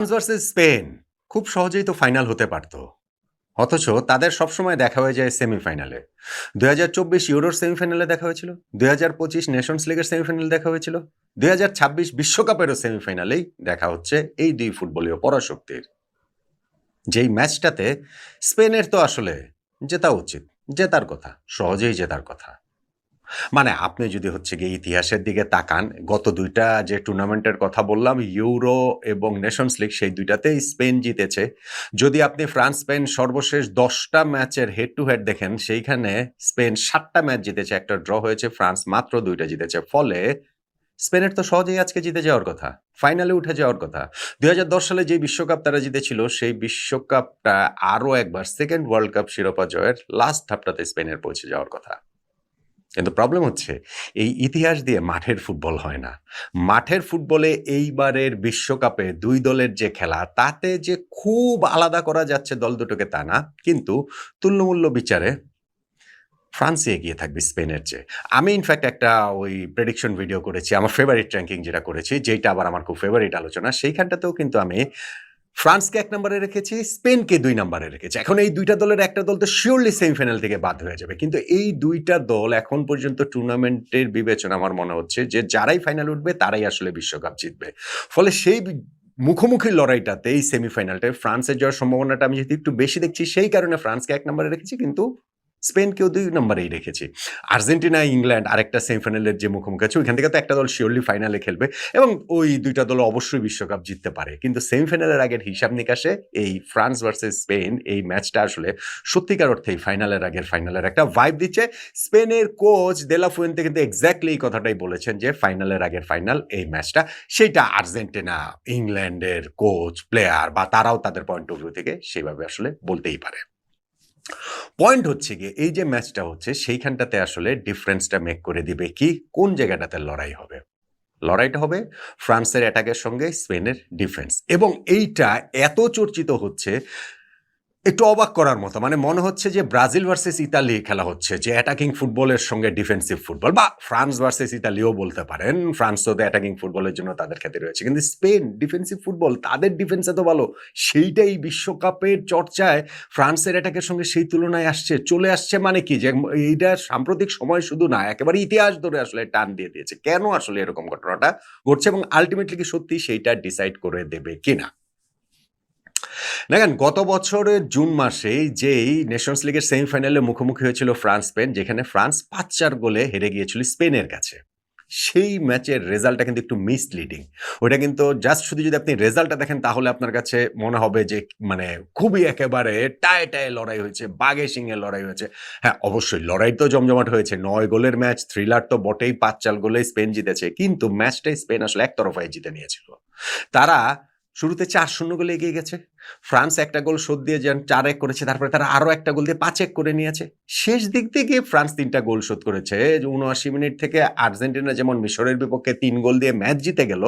France versus Spain খুব সহজেই তো ফাইনাল হতে পারত। অথচ তাদের সবসময় দেখা হয়ে যায় সেমিফাইনালে। ২০২৪ ইউরোর সেমিফাইনালে দেখা হয়েছিল, ২০২৫ নেশনস লিগের সেমিফাইনালে দেখা হয়েছিল, ২০২৬ বিশ্বকাপেরও সেমিফাইনালেই দেখা হচ্ছে এই দুই ফুটবলীয় পরাশক্তির। যেই ম্যাচটাতে স্পেনের তো আসলে জেতা উচিত, জেতার কথা, সহজেই জেতার কথা। মানে আপনি যদি হচ্ছে গিয়ে ইতিহাসের দিকে তাকান, গত ২ টা যে টুর্নামেন্টের কথা বললাম, ইউরো এবং নেশনস লিগ, সেই ২ টাতেই স্পেন জিতেছে। যদি আপনি ফ্রান্স-স্পেন সর্বশেষ ১০ টা ম্যাচের হেড টু হেড দেখেন, সেইখানে স্পেন ৭ টা ম্যাচ জিতেছে, ১ টা ড্র হয়েছে, ফ্রান্স মাত্র ২ টা জিতেছে। ফলে স্পেনের তো সহজেই আজকে জিতে যাওয়ার কথা, ফাইনালে উঠে যাওয়ার কথা। ২০১০ সালে যে বিশ্বকাপ তারা জিতেছিল, সেই বিশ্বকাপটা আরও একবার সেকেন্ড ওয়ার্ল্ড কাপ শিরোপা জয়ের লাস্ট ধাপটাতে স্পেনের পৌঁছে যাওয়ার কথা। কিন্তু প্রবলেম হচ্ছে এই ইতিহাস দিয়ে মাঠের ফুটবল হয় না। মাঠের ফুটবলে এইবারের বিশ্বকাপে ২ দলের যে খেলা, তাতে যে খুব আলাদা করা যাচ্ছে দল দুটোকে তা না। কিন্তু তুল্যমূল্য বিচারে ফ্রান্সই এগিয়ে থাকবে স্পেনের চেয়ে। আমি ইনফ্যাক্ট একটা ওই প্রেডিকশন ভিডিও করেছি, আমার ফেভারিট র‍্যাঙ্কিং যেটা করেছি, যেইটা আবার আমার খুব ফেভারিট আলোচনা, সেইখানটাতেও কিন্তু আমি ফ্রান্সকে ১ নম্বরে রেখেছি, স্পেনকে ২ নম্বরে রেখেছি। এখন এই ২ টা দলের একটা দল তো সিউরলি সেমিফাইনাল থেকে বাদ হয়ে যাবে। কিন্তু এই ২ টা দল এখন পর্যন্ত টুর্নামেন্টের বিবেচনা আমার মনে হচ্ছে যে যারাই ফাইনালে উঠবে তারাই আসলে বিশ্বকাপ জিতবে। ফলে সেই মুখোমুখি লড়াইটাতে এই সেমিফাইনালটায় ফ্রান্সের জয়ের সম্ভাবনাটা আমি যেহেতু একটু বেশি দেখছি, সেই কারণে ফ্রান্সকে ১ নম্বরে রেখেছি, কিন্তু স্পেনকেও ২ নম্বরেই রেখেছি। আর্জেন্টিনা, ইংল্যান্ড আরেকটা সেমিফাইনালের যে মুখোমুখি আছে, ওইখান থেকে তো একটা দল সিউরলি ফাইনালে খেলবে এবং ওই ২ টা দল অবশ্যই বিশ্বকাপ জিততে পারে। কিন্তু সেমিফাইনালের আগের হিসাব নিকাশে এই ফ্রান্স ভার্সেস স্পেন এই ম্যাচটা আসলে সত্যিকার অর্থেই ফাইনালের আগের ফাইনালের একটা ভাইব দিচ্ছে। স্পেনের কোচ দে লা ফুয়েন্তে কিন্তু এক্স্যাক্টলি এই কথাটাই বলেছেন যে ফাইনালের আগের ফাইনাল এই ম্যাচটা। সেইটা আর্জেন্টিনা, ইংল্যান্ডের কোচ, প্লেয়ার বা তারাও তাদের পয়েন্ট অফ ভিউ থেকে সেইভাবে আসলে বলতেই পারে। পয়েন্ট হচ্ছে গিয়ে এই যে ম্যাচটা হচ্ছে, সেইখানটাতে আসলে ডিফারেন্সটা মেক করে দিবে কি, কোন জায়গাটাতে লড়াই হবে? লড়াইটা হবে ফ্রান্সের অ্যাটাকের সঙ্গে স্পেনের ডিফেন্স, এবং এইটা এত চর্চিত হচ্ছে, একটু অবাক করার মতো। মানে মনে হচ্ছে যে ব্রাজিল ভার্সেস ইতালি খেলা হচ্ছে, যে অ্যাটাকিং ফুটবলের সঙ্গে ডিফেন্সিভ ফুটবল, বা ফ্রান্স ভার্সেস ইতালিও বলতে পারেন। ফ্রান্সও তো অ্যাটাকিং ফুটবলের জন্য তাদের খ্যাতি রয়েছে, কিন্তু স্পেন ডিফেন্সিভ ফুটবল, তাদের ডিফেন্স এত ভালো, সেইটাই বিশ্বকাপের চর্চায় ফ্রান্সের অ্যাটাকের সঙ্গে সেই তুলনায় চলে আসছে। মানে কি, যে এইটা সাম্প্রতিক সময় শুধু না, একেবারে ইতিহাস ধরে আসলে টান দিয়ে দিয়েছে। কেন আসলে এরকম ঘটনাটা ঘটছে এবং আলটিমেটলি কি সত্যি সেইটা ডিসাইড করে দেবে কিনা? দেখেন, গত বছরের জুন মাসে যেই নেশনস লিগের সেমিফাইনালে মুখোমুখি হয়েছিল ফ্রান্স-স্পেন, যেখানে ফ্রান্স ৫-৪ গোলে হেরে গিয়েছিল স্পেনের কাছে। সেই ম্যাচের রেজাল্টটা কিন্তু একটু মিসলিডিং। ওইটা কিন্তু জাস্ট শুধু যদি আপনি রেজাল্টটা দেখেন, তাহলে আপনার কাছে মনে হবে যে মানে খুবই একেবারে টায়ে, টায়ে লড়াই হয়েছে, বাঘে সিংহে লড়াই হয়েছে। হ্যাঁ, অবশ্যই লড়াই তো জমজমাট হয়েছে। ৯ গোলের ম্যাচ, থ্রিলার তো বটেই, ৫-৪ গোলে স্পেন জিতেছে। কিন্তু ম্যাচটাই স্পেন আসলে একতরফায় জিতে নিয়েছিল। তারা শুরুতে ৪-০ গোলে এগিয়ে গেছে। ফ্রান্স একটা গোল শোধ দিয়ে যেন ৪-১ করেছে। তারপরে তারা আরো একটা গোল দিয়ে ৫-১ করে নিয়েছে। শেষ দিক দিয়ে গিয়ে ফ্রান্স ৩ টা গোল শোধ করেছে। ৭৯ মিনিট থেকে আর্জেন্টিনা যেমন মিশরের বিপক্ষে ৩ গোল দিয়ে ম্যাচ জিতে গেল,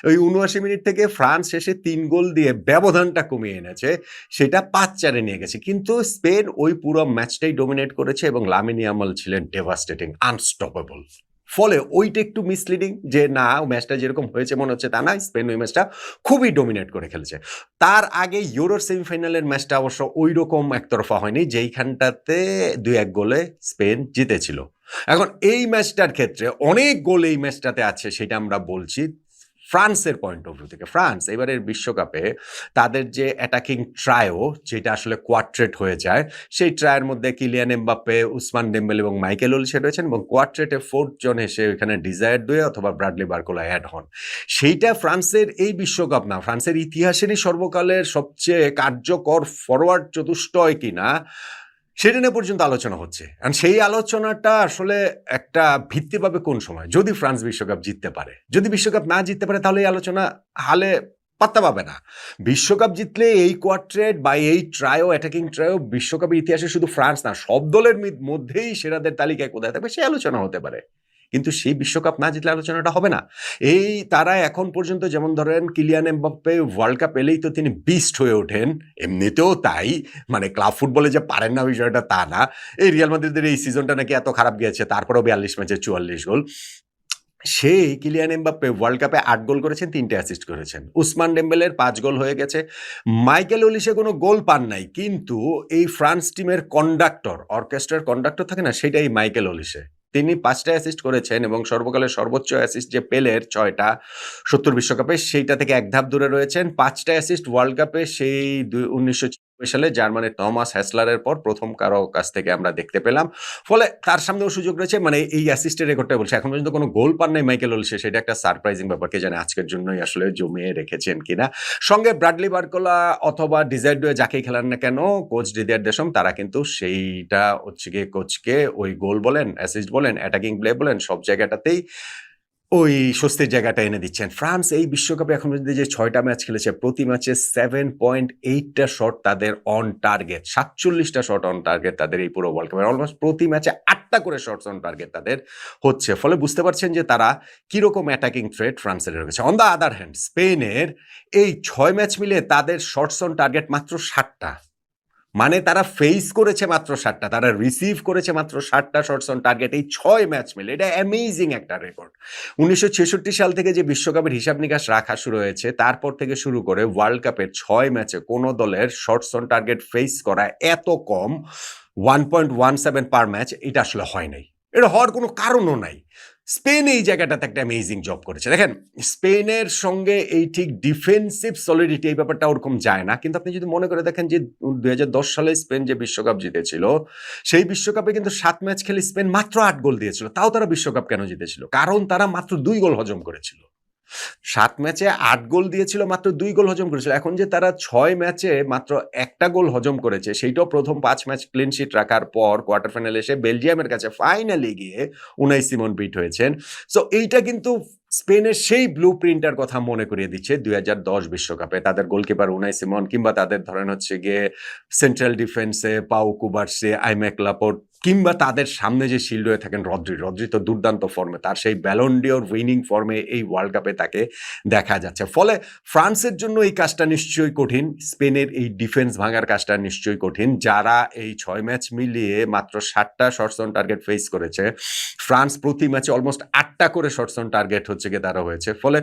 ওই ৭৯ মিনিট থেকে ফ্রান্স শেষে ৩ গোল দিয়ে ব্যবধানটা কমিয়ে এনেছে। সেটা ৫-৪ এ নিয়ে গেছে। কিন্তু স্পেন ওই পুরো ম্যাচটাই ডমিনেট করেছে এবং লামিন ইয়ামাল ছিলেন ডেভাস্টেটিং, আনস্টপেবল। ফলে ওইটা একটু মিসলিডিং, যে না, ম্যাচটা যেরকম হয়েছে মনে হচ্ছে তা না, স্পেন ওই ম্যাচটা খুবই ডমিনেট করে খেলেছে। তার আগে ইউরোর সেমিফাইনালের ম্যাচটা অবশ্য ঐরকম একতরফা হয়নি, যেইখানটাতে ২-১ গোলে স্পেন জিতেছিল। এখন এই ম্যাচটার ক্ষেত্রে অনেক গোল এই ম্যাচটাতে আছে, সেটা আমরা বলছি ফ্রান্সের পয়েন্ট অফ ভিউ থেকে। ফ্রান্স এবারের বিশ্বকাপে তাদের যে অ্যাটাকিং ট্রায়ো, যেটা আসলে কোয়ার্ট্রেট হয়ে যায়, সেই ট্রায়ের মধ্যে কিলিয়ান এমবাপ্পে, উসমান ডেম্বেলে এবং মাইকেল ওলিসে রয়েছেন, এবং কোয়ার্ট্রেটে 4th জন এসে ওইখানে ডিজায়ার দুয়ে অথবা ব্রাডলি বারকোলা অ্যাড হন। সেইটা ফ্রান্সের এই বিশ্বকাপ না, ফ্রান্সের ইতিহাসেরই সর্বকালের সবচেয়ে কার্যকর ফরওয়ার্ড চতুষ্টয় কিনা, সেটা নিয়ে পর্যন্ত আলোচনা হচ্ছে। কারণ সেই আলোচনাটা আসলে একটা ভিত্তি পাবে কোন সময়? যদি ফ্রান্স বিশ্বকাপ জিততে পারে। যদি বিশ্বকাপ না জিততে পারে, তাহলে এই আলোচনা হালে পাত্তা পাবে না। বিশ্বকাপ জিতলে এই কোয়ার্ট্রেট বা এই ট্রায়ো, অ্যাটাকিং ট্রায়ো বিশ্বকাপের ইতিহাসে শুধু ফ্রান্স না, সব দলের মধ্যেই সেরাদের তালিকায় কোথায় থাকবে, সে আলোচনা হতে পারে। কিন্তু সেই বিশ্বকাপ না জিতলে আলোচনাটা হবে না। এই তারা এখন পর্যন্ত, যেমন ধরেন কিলিয়ান এমবাপ্পে ওয়ার্ল্ড কাপ এলেই তো তিনি বিস্ট হয়ে ওঠেন, এমনিতেও তাই। মানে ক্লাব ফুটবলে যে পারেন না বিষয়টা তা না। এই রিয়াল মাদ্রিদের এই সিজনটা নাকি এত খারাপ গিয়েছে, তারপরেও ৪২ ম্যাচে ৪৪ গোল। সেই কিলিয়ান এমবাপ্পে ওয়ার্ল্ড কাপে ৮ গোল করেছেন, ৩ টে অ্যাসিস্ট করেছেন। উসমান ডেম্বেলের ৫ গোল হয়ে গেছে। মাইকেল ওলিশে কোনো গোল পান নাই। কিন্তু এই ফ্রান্স টিমের কন্ডাক্টর, অর্কেস্ট্রার কন্ডাক্টর থাকে না? সেটাই মাইকেল ওলিশে। তিনি ৫ টা অ্যাসিস্ট করেছেন এবং সর্বকালের সর্বোচ্চ অ্যাসিস্ট যে পেলের ৬ টা ৭০ বিশ্বকাপে, সেইটা থেকে ১ ধাপ দূরে রয়েছেন। ৫ টা অ্যাসিস্ট ওয়ার্ল্ড কাপে সেই ১৯৯৬ সালে জার্মানির টমাস হ্যাসলারের পর ১ম কারো কাছ থেকে আমরা দেখতে পেলাম। ফলে তার সামনেও সুযোগ রয়েছে, মানে এই অ্যাসিস্টের রেকর্ডটা বলছে। এখন পর্যন্ত কোনো গোল পান নাই মাইকেল ওলিশে, সেটা একটা সারপ্রাইজিং ব্যাপার। কে জানে আজকের জন্যই আসলে জমিয়ে রেখেছেন কিনা। সঙ্গে ব্রাডলি বার্কোলা অথবা ডিজায়ার ডুয়ে যাকেই খেলান না কেন, কোচ দিদিয়ার দেশম তারা কিন্তু সেইটা হচ্ছে গিয়ে কোচকে ওই গোল বলেন, অ্যাসিস্ট বলেন, অ্যাটাকিং প্লে বলেন, সব জায়গাটাতেই ওই স্বস্তির জায়গাটা এনে দিচ্ছেন। ফ্রান্স এই বিশ্বকাপে এখন পর্যন্ত যে ৬ টা ম্যাচ খেলেছে, প্রতি ম্যাচে 7.8 টা শট তাদের অন টার্গেট। ৪৭ টা শট অন টার্গেট তাদের এই পুরো ওয়ার্ল্ড কাপে। অলমোস্ট প্রতি ম্যাচে ৮ টা করে শটস অন টার্গেট তাদের হচ্ছে। ফলে বুঝতে পারছেন যে তারা কিরকম অ্যাটাকিং থ্রেট ফ্রান্সের রয়েছে। অন দ্য আদার হ্যান্ড স্পেনের এই ৬ ম্যাচ মিলে তাদের শটস অন টার্গেট মাত্র ৭ টা। মানে তারা ফেস করেছে মাত্র ৭ টা, তারা রিসিভ করেছে মাত্র ৭ টা শটস অন টার্গেট এই ৬ ম্যাচ মিলে। এটা অ্যামেজিং একটা রেকর্ড। ১৯৬৬ সাল থেকে যে বিশ্বকাপের হিসাব নিকাশ রাখা শুরু হয়েছে, তারপর থেকে শুরু করে ওয়ার্ল্ড কাপের ৬ ম্যাচে কোনো দলের শটস অন টার্গেট ফেস করা এত কম 1.17 পার ম্যাচ, এটা আসলে হয় নাই। এটা হওয়ার কোনো কারণও নাই। স্পেন এই জায়গাটাতে একটা অ্যামেজিং জব করেছে। দেখেন, স্পেনের সঙ্গে এই ঠিক ডিফেন্সিভ সলিডিটি এই ব্যাপারটা ওরকম যায় না। কিন্তু আপনি যদি মনে করে দেখেন যে ২০১০ সালে স্পেন যে বিশ্বকাপ জিতেছিল, সেই বিশ্বকাপে কিন্তু ৭ ম্যাচ খেলে স্পেন মাত্র ৮ গোল দিয়েছিল। তাও তারা বিশ্বকাপ কেন জিতেছিল? কারণ তারা মাত্র ২ গোল হজম করেছিল। ৭ ম্যাচে ৮ গোল দিয়েছিল, মাত্র ২ গোল হজম করেছিল। এখন যে তারা ৬ ম্যাচে মাত্র ১ টা গোল হজম করেছে, সেইটাও প্রথম ৫ ম্যাচ ক্লিন শিট রাখার পর কোয়ার্টার ফাইনালে এসে বেলজিয়ামের কাছে ফাইনালি গিয়ে উনাই সিমন বিট হয়েছেন। সো এইটা কিন্তু স্পেনের সেই ব্লু প্রিন্টার কথা মনে করিয়ে দিচ্ছে ২০১০ বিশ্বকাপে। তাদের গোলকিপার উনাই সিমন, কিংবা তাদের ধরেন হচ্ছে গিয়ে সেন্ট্রাল ডিফেন্সে পাউ কুবার্সি, আইমেক লাপোর্ট, কিংবা তাদের সামনে যে শিল্ড হয়ে থাকেন রদ্রি। রদ্রি তো দুর্দান্ত ফর্মে, তার সেই ব্যালন ডিওর উইনিং ফর্মে এই ওয়ার্ল্ড কাপে তাকে দেখা যাচ্ছে। ফলে ফ্রান্সের জন্য এই কাজটা নিশ্চয়ই কঠিন। স্পেনের এই ডিফেন্স ভাঙার কাজটা নিশ্চয়ই কঠিন। যারা এই ৬ ম্যাচ মিলিয়ে মাত্র ৭ টা শটস অন টার্গেট ফেস করেছে, ফ্রান্স প্রতি ম্যাচে অলমোস্ট ৮ টা করে শটস অন টার্গেট হচ্ছে গিয়ে তারা হয়েছে। ফলে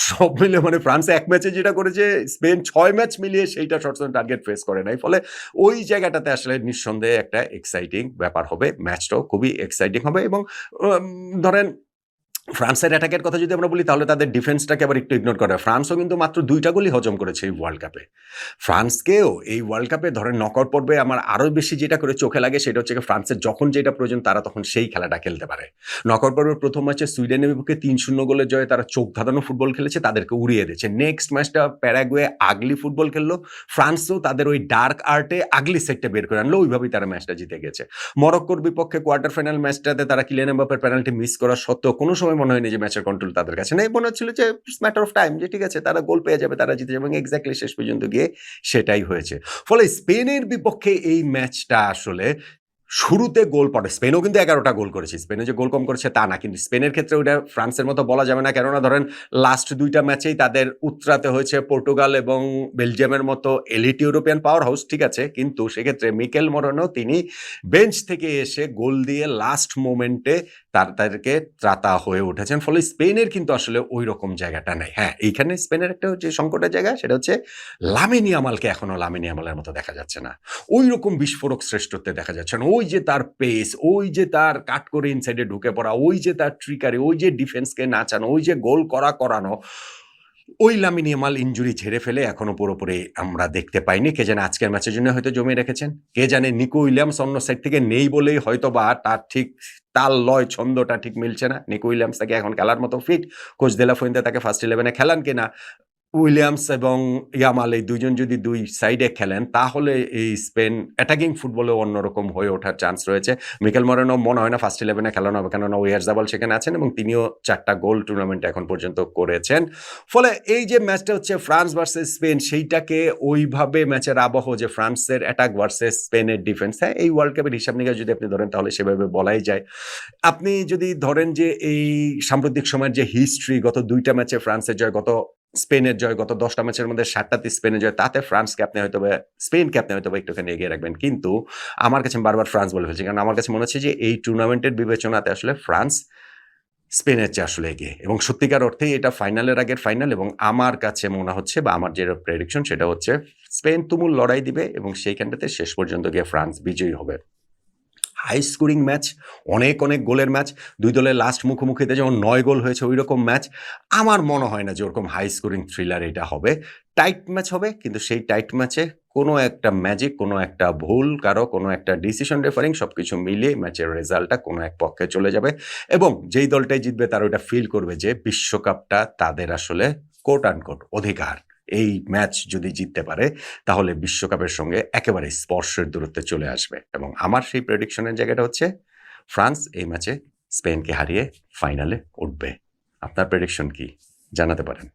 সব মিলে মানে ফ্রান্স এক ম্যাচে যেটা করেছে, স্পেন ৬ ম্যাচ মিলিয়ে সেইটা শটস অন টার্গেট ফেস করে নাই। ফলে ওই জায়গাটাতে আসলে নিঃসন্দেহে একটা এক্সাইটিং ব্যাপার হবে। ম্যাচটাও খুবই এক্সাইটিং হবে। এবং ধরেন ফ্রান্সের অ্যাটাকের কথা যদি আমরা বলি, তাহলে তাদের ডিফেন্সটাকে আবার একটু ইগনোর করে। ফ্রান্সও কিন্তু মাত্র ২ টা গোলই হজম করেছে এই ওয়ার্ল্ড কাপে। ফ্রান্সকেও এই ওয়ার্ল্ড কাপে ধরেন নকআউট পর্বে আমার আরও বেশি যেটা করে চোখে লাগে, সেটা হচ্ছে ফ্রান্সের যখন যেটা প্রয়োজন তারা তখন সেই খেলাটা খেলতে পারে। নকআউট পর্বের প্রথম ম্যাচে সুইডেনের বিপক্ষে ৩-০ গোলের জয়ে তারা চোখ ধাঁধানো ফুটবল খেলেছে, তাদেরকে উড়িয়ে দিয়েছে। নেক্সট ম্যাচটা প্যারাগুয়ে আগলি ফুটবল খেললো, ফ্রান্সও তাদের ওই ডার্ক আর্টে আগলি সেটটা বের করে আনলো, ওইভাবেই তারা ম্যাচটা জিতে গেছে। মরক্কোর বিপক্ষে কোয়ার্টার ফাইনাল ম্যাচটাতে তারা কিলিয়ান এমবাপ্পের পেনাল্টি মিস করা সত্ত্বেও কোনো সময় মনে হয়নি যে ম্যাচের কন্ট্রোল তাদের কাছে নেই। মনে হচ্ছিল যে ইটস ম্যাটার অফ টাইম, যে ঠিক আছে তারা গোল পেয়ে যাবে, তারা জিতে যাবে, এবং এক্স্যাক্টলি শেষ পর্যন্ত গিয়ে সেটাই হয়েছে। ফলে স্পেনের বিপক্ষে এই ম্যাচটা আসলে শুরুতে গোল পড়ে। স্পেনও কিন্তু ১১টা গোল করেছে। স্পেনও যে গোল কম করেছে তা না। কিন্তু স্পেনের ক্ষেত্রে ওইটা ফ্রান্সের মতো বলা যাবে না। কেননা ধরেন লাস্ট ২ টা ম্যাচেই তাদের উতরাতে হয়েছে পর্তুগাল এবং বেলজিয়ামের মতো এলিট ইউরোপিয়ান পাওয়ার হাউস, ঠিক আছে। কিন্তু সেক্ষেত্রে মিকেল মরিনো তিনি বেঞ্চ থেকে এসে গোল দিয়ে লাস্ট মোমেন্টে তাদেরকে ত্রাতা হয়ে উঠেছেন। ফলে স্পেনের কিন্তু আসলে ওই রকম জায়গাটা নেই। হ্যাঁ, এইখানে স্পেনের একটা যে সংকটের জায়গা, সেটা হচ্ছে লামিন ইয়ামালকে এখনো লামিন ইয়ামালের মতো দেখা যাচ্ছে না। ওই রকম বিস্ফোরক শ্রেষ্ঠত্বে দেখা যাচ্ছে না। ওই যে তার পেস, ওই যে তার কাট করে ইনসাইডে ঢুকে পড়া, ওই যে তার ট্রিকারি, ওই যে ডিফেন্সকে নাচানো, ওই যে গোল করানো, ওই লামিন ইয়ামাল ইনজুরি ঝেড়ে ফেলে এখনো পুরোপুরি আমরা দেখতে পাইনি। কে জানে আজকের ম্যাচের জন্য হয়তো জমিয়ে রেখেছেন। কে জানে নিকো উইলিয়ামস অন্য সাইড থেকে নেই বলেই হয়তোবা তার ঠিক তাল লয় ছন্দটা ঠিক মিলছে না। নিকো উইলিয়ামস তাকে এখন খেলার মতো ফিট। কোচ দে লা ফুয়েন্তে তাকে ফার্স্ট 11-এ খেলান কিনা। উইলিয়ামস এবং ইয়ামাল এই দুইজন যদি দুই সাইডে খেলেন, তাহলে এই স্পেন অ্যাটাকিং ফুটবলেও অন্যরকম হয়ে ওঠার চান্স রয়েছে। মিকেল মরিনো মনে হয় না ফার্স্ট 11-এ খেলানো হবে, কেননা ওয়ারজাবাল সেখানে আছেন এবং তিনিও ৪ টা গোল টুর্নামেন্টে এখন পর্যন্ত করেছেন। ফলে এই যে ম্যাচটা হচ্ছে ফ্রান্স ভার্সেস স্পেন, সেইটাকে ওইভাবে ম্যাচের আবহ যে ফ্রান্সের অ্যাটাক ভার্সেস স্পেনের ডিফেন্স, হ্যাঁ এই ওয়ার্ল্ড কাপের হিসাব নিকাশ যদি আপনি ধরেন, তাহলে সেভাবে বলাই যায়। আপনি যদি ধরেন যে এই সাম্প্রতিক সময়ের যে হিস্ট্রি, গত ২ টা ম্যাচে ফ্রান্সের জয়, গত স্পেনের জয়, গত ১০ টা ম্যাচের মধ্যে ৭ টাতে স্পেনের জয়, তাতে স্পেনকে আপনি হয়তোবা একটুখানি এগিয়ে রাখবেন। কিন্তু আমার কাছে বারবার ফ্রান্স বলে ফেলছি, কারণ আমার কাছে মনে হচ্ছে যে এই টুর্নামেন্টের বিবেচনাতে আসলে ফ্রান্স স্পেনের চেয়ে আসলে এগিয়ে এবং সত্যিকার অর্থেই এটা ফাইনালের আগের ফাইনাল এবং আমার কাছে মনে হচ্ছে বা আমার যে প্রেডিকশন সেটা হচ্ছে স্পেন তুমুল লড়াই দিবে এবং সেইখানটাতে শেষ পর্যন্ত গিয়ে ফ্রান্স বিজয়ী হবে। হাই স্কোরিং ম্যাচ, অনেক গোলের ম্যাচ। ২ দলের লাস্ট মুখোমুখিতে যেমন ৯ গোল হয়েছে ঐরকম ম্যাচ। আমার মনে হয় না যে ওরকম হাই স্কোরিং থ্রিলার এটা হবে। টাইট ম্যাচ হবে কিন্তু সেই টাইট ম্যাচে কোনো একটা ম্যাজিক, কোনো একটা ভুল কারো, কোনো একটা ডিসিশন রেফারিং সবকিছু মিলিয়ে ম্যাচের রেজাল্টটা কোনো এক পক্ষে চলে যাবে এবং যেই দলটাই জিতবে তারা ওইটা ফিল করবে যে বিশ্বকাপটা তাদের আসলে কোট আনকোট অধিকার। এই ম্যাচ যদি জিততে পারে তাহলে বিশ্বকাপের সঙ্গে একেবারে স্পর্শের দূরত্বে চলে আসবে এবং আমার সেই প্রেডিকশনের জায়গাটা হচ্ছে ফ্রান্স এই ম্যাচে স্পেনকে হারিয়ে ফাইনালে উঠবে। আপনার প্রেডিকশন কি? জানাতে পারেন।